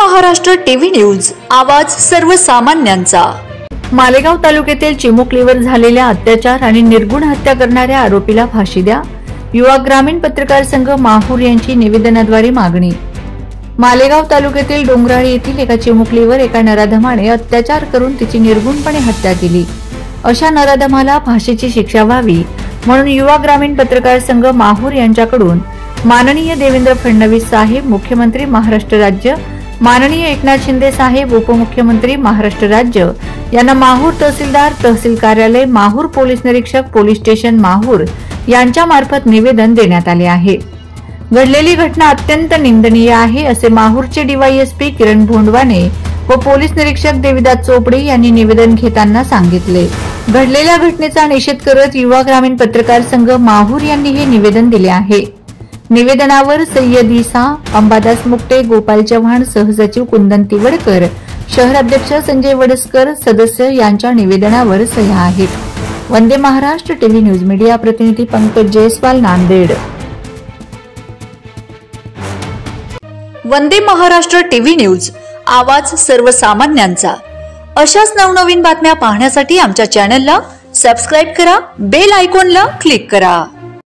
Maharashtra TV news, आवाज सर्वसामान्यांचा। मालेगाव तालुक्यातील चिमुकलीवर झालेल्या अत्याचार आणि निर्गुण हत्या करणाऱ्या आरोपीला फाशी द्या, युवा ग्रामीण पत्रकार संघ माहूर यांची निवेदनाद्वारे मागणी। मालेगाव तालुक्यातील डोंगराळी येथील एका चिमुकलीवर एका नराधमाने अत्याचार करून तिची निर्गुणपणे हत्या केली। अशा नराधमाला फाशीची शिक्षा व्हावी म्हणून युवा ग्रामीण पत्रकार संघ माहूर यांच्याकडून माननीय देवेंद्र फडणवीस साहेब मुख्यमंत्री महाराष्ट्र राज्य, माननीय एकनाथ शिंदे साहेब उपमुख्यमंत्री महाराष्ट्र राज्य यांना माहूर तहसीलदार, तहसील कार्यालय माहूर, पोलीस निरीक्षक पोलीस स्टेशन माहूर यांच्या मार्फत निवेदन देण्यात आले आहे। घडलेली घटना अत्यंत निंदनीय आहे असे माहूरचे डीवायएसपी किरण भोंडवाने व पोलीस निरीक्षक देविदास चोपडे यांनी निवेदन घेताना सांगितले। घडलेल्या घटनेचा निषेध करत युवा ग्रामीण पत्रकार संघ माहूर यांनी हे निवेदन दिले आहे। निवेदनावर सय्यद ईसा, अंबादास मुक्ते, गोपाल चव्हाण, सहसचिव कुंदन तिवडकर, शहराध्यक्ष संजय वडसकर, सदस्य यांच्या निवेदनावर सह्या आहेत। Vande Maharashtra TV news media प्रतिनिधी पंकज जयस्वाल, नांदेड। वंदे महाराष्ट्र टीव्ही न्यूज, आवाज सर्वसामान्यांचा। अशाच नवनवीन बातम्या पाहण्यासाठी आमच्या चॅनलला सबस्क्राइब करा, बेल आयकॉनला क्लिक करा।